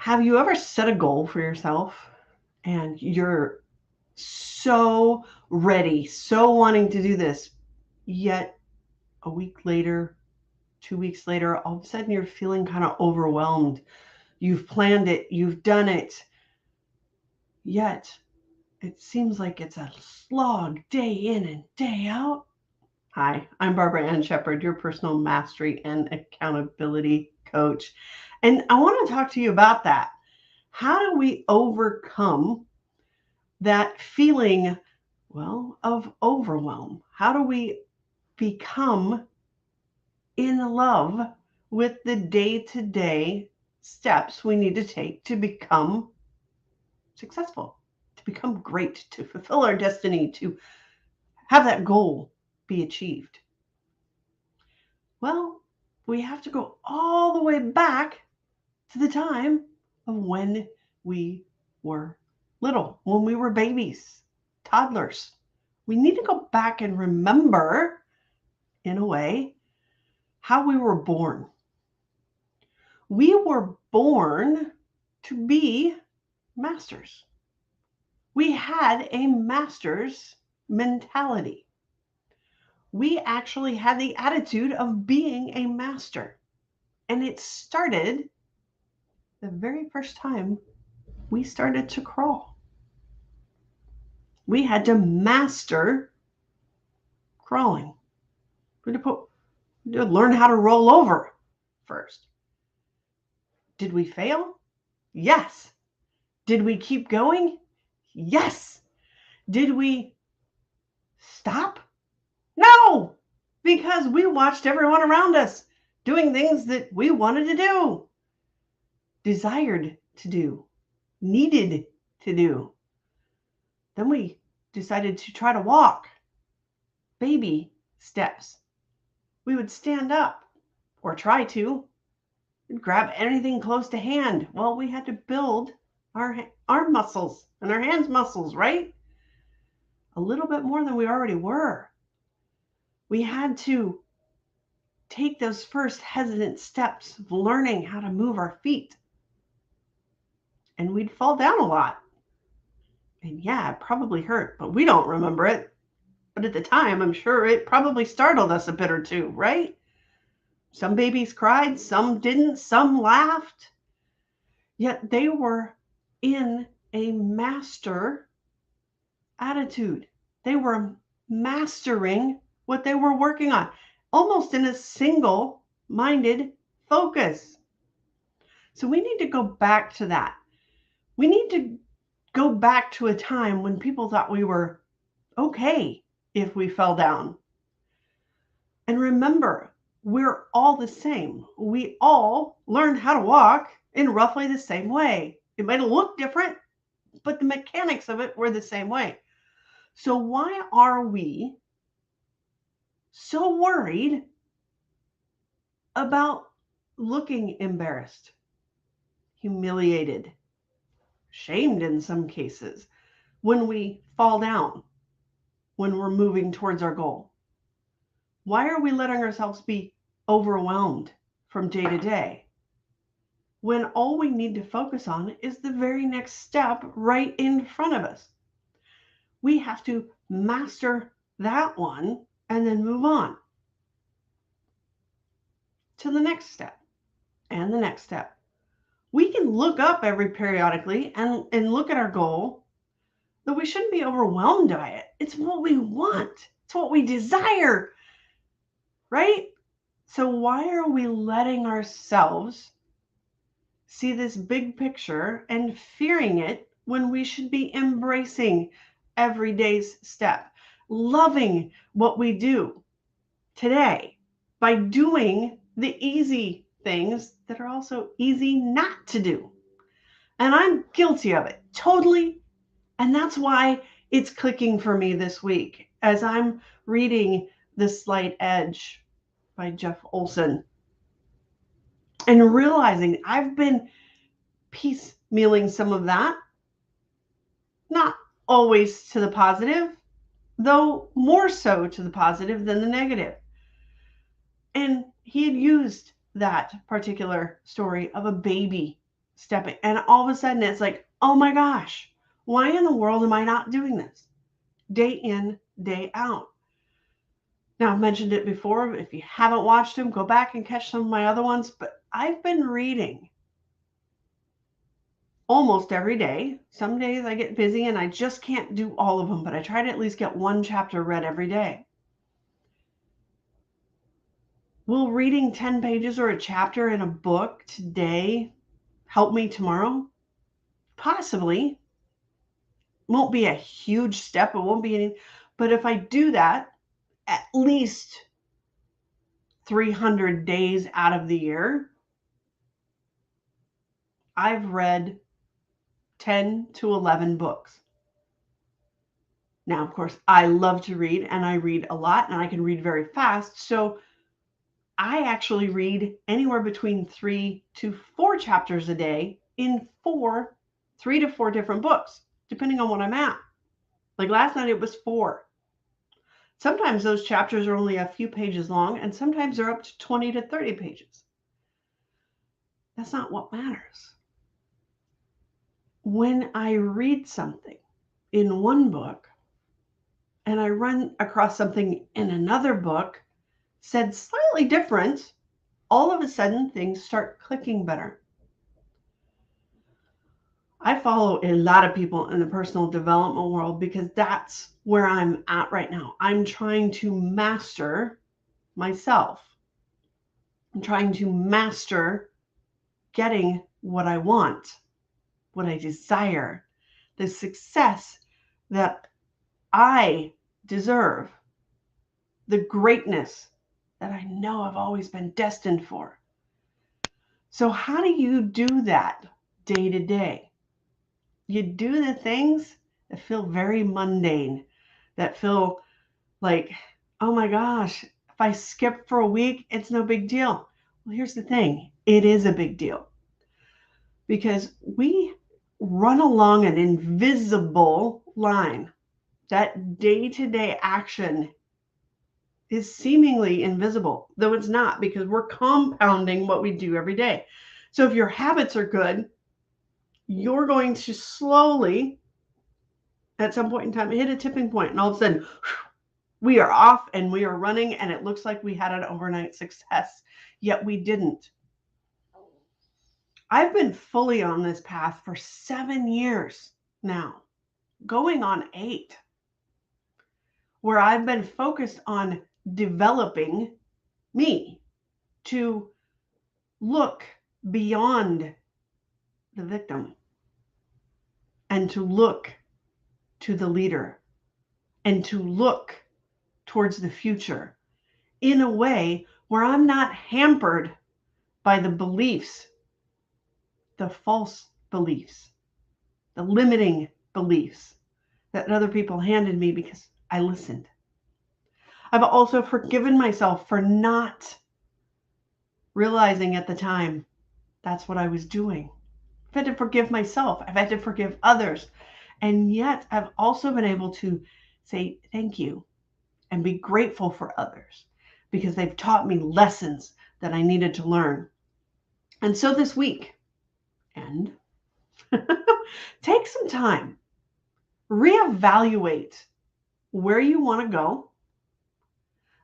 Have you ever set a goal for yourself and you're so ready, so wanting to do this, yet a week later, 2 weeks later, all of a sudden you're feeling kind of overwhelmed. You've planned it, you've done it, yet it seems like it's a slog day in and day out. Hi, I'm Barbara Ann Shepard, your personal mastery and accountability coach. And I want to talk to you about that. How do we overcome that feeling, of overwhelm? How do we become in love with the day-to-day steps we need to take to become successful, to become great, to fulfill our destiny, to have that goal be achieved? Well, we have to go all the way back to the time of when we were little, when we were babies, toddlers. We need to go back and remember, in a way, how we were born. We were born to be masters. We had a master's mentality. We actually had the attitude of being a master. And it started the very first time we started to crawl. We had to master crawling. We had to learn how to roll over first. Did we fail? Yes. Did we keep going? Yes. Did we stop? No, because we watched everyone around us doing things that we wanted to do, desired to do, needed to do. Then we decided to try to walk. Baby steps. We would stand up or try to. We'd grab anything close to hand. Well, we had to build our arm muscles and our hands muscles, right? A little bit more than we already were. We had to take those first hesitant steps of learning how to move our feet. And we'd fall down a lot. And yeah, it probably hurt, but we don't remember it. But at the time, I'm sure it probably startled us a bit or two, right? Some babies cried, some didn't, some laughed. Yet they were in a master attitude. They were mastering what they were working on, almost in a single-minded focus. So we need to go back to that. We need to go back to a time when people thought we were okay if we fell down. And remember, we're all the same. We all learned how to walk in roughly the same way. It might look different, but the mechanics of it were the same way. So why are we so worried about looking embarrassed, humiliated, shamed in some cases when we fall down, when we're moving towards our goal? Why are we letting ourselves be overwhelmed from day to day when all we need to focus on is the very next step right in front of us? We have to master that one and then move on to the next step and the next step. We can look up every periodically and look at our goal, but we shouldn't be overwhelmed by it. It's what we want. It's what we desire, right? So why are we letting ourselves see this big picture and fearing it when we should be embracing every day's step, loving what we do today by doing the easy things that are also easy not to do? And I'm guilty of it, totally. And that's why it's clicking for me this week as I'm reading The Slight Edge by Jeff Olson and realizing I've been piecemealing some of that, not always to the positive, though more so to the positive than the negative. And he had used that particular story of a baby stepping. And all of a sudden it's like, oh my gosh, why in the world am I not doing this? Day in, day out. Now, I've mentioned it before. If you haven't watched them, go back and catch some of my other ones. But I've been reading almost every day. Some days I get busy and I just can't do all of them, but I try to at least get one chapter read every day. Will reading 10 pages or a chapter in a book today help me tomorrow? Possibly. Won't be a huge step. It won't be any, but if I do that at least 300 days out of the year, I've read 10 to 11 books. Now, of course, I love to read and I read a lot and I can read very fast. So I actually read anywhere between 3 to 4 chapters a day in 3 to 4 different books, depending on what I'm at. Like last night, it was 4. Sometimes those chapters are only a few pages long, and sometimes they're up to 20 to 30 pages. That's not what matters. When I read something in one book and I run across something in another book said slightly different, all of a sudden things start clicking better. I follow a lot of people in the personal development world because that's where I'm at right now. I'm trying to master myself. I'm trying to master getting what I want, what I desire, the success that I deserve, the greatness that I know I've always been destined for. So how do you do that day to day? You do the things that feel very mundane, that feel like, oh my gosh, if I skip for a week, it's no big deal. Well, here's the thing. It is a big deal because we run along an invisible line. That day-to-day action is seemingly invisible, though it's not, because we're compounding what we do every day. So if your habits are good, you're going to slowly, at some point in time, hit a tipping point, and all of a sudden, we are off and we are running, and it looks like we had an overnight success, yet we didn't. I've been fully on this path for 7 years now, going on 8, where I've been focused on developing me to look beyond the victim and to look to the leader and to look towards the future in a way where I'm not hampered by the beliefs, the false beliefs, the limiting beliefs that other people handed me because I listened. I've also forgiven myself for not realizing at the time that's what I was doing. I've had to forgive myself. I've had to forgive others. And yet I've also been able to say thank you and be grateful for others because they've taught me lessons that I needed to learn. And so this week, and take some time, reevaluate where you want to go,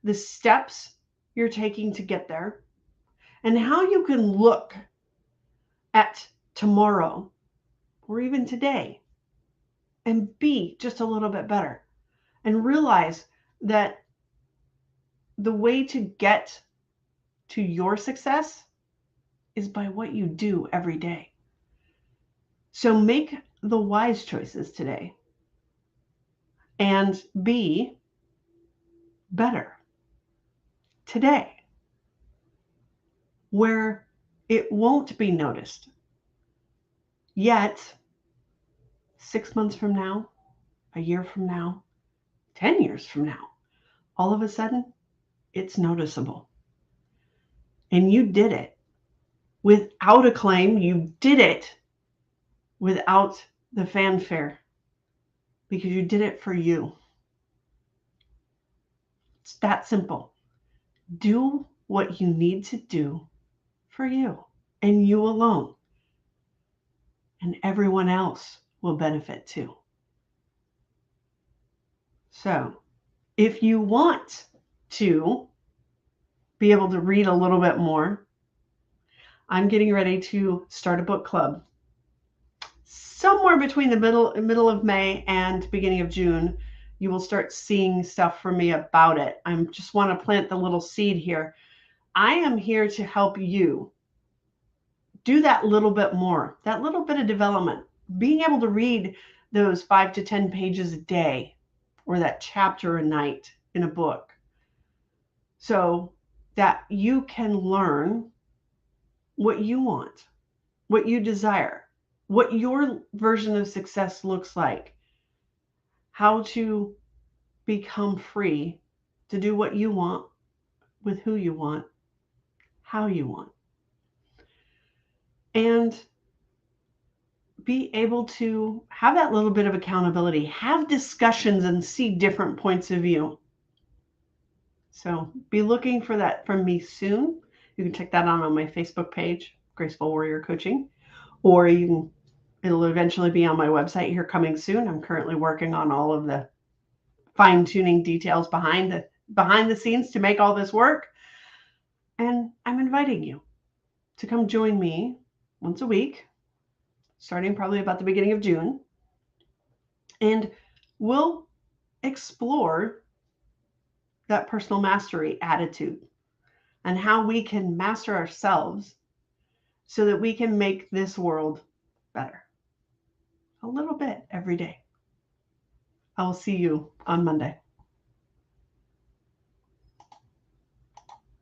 the steps you're taking to get there, and how you can look at tomorrow or even today and be just a little bit better and realize that the way to get to your success is by what you do every day. So make the wise choices today and be better today, where it won't be noticed. Yet, 6 months from now, a year from now, 10 years from now, all of a sudden, it's noticeable. And you did it without acclaim. You did it without the fanfare because you did it for you. It's that simple. Do what you need to do for you and you alone. and everyone else will benefit too. So if you want to be able to read a little bit more, I'm getting ready to start a book club. Somewhere between the middle of May and beginning of June, you will start seeing stuff from me about it. I just want to plant the little seed here. I am here to help you do that little bit more, that little bit of development, being able to read those 5 to 10 pages a day or that chapter a night in a book so that you can learn what you want, what you desire, what your version of success looks like, how to become free to do what you want with who you want, how you want, and be able to have that little bit of accountability, have discussions and see different points of view. So be looking for that from me soon. You can check that out on my Facebook page, Graceful Warrior Coaching, or it'll eventually be on my website here coming soon. I'm currently working on all of the fine-tuning details behind the scenes to make all this work. And I'm inviting you to come join me once a week, starting probably about the beginning of June. And we'll explore that personal mastery attitude and how we can master ourselves so that we can make this world better a little bit every day. I will see you on Monday.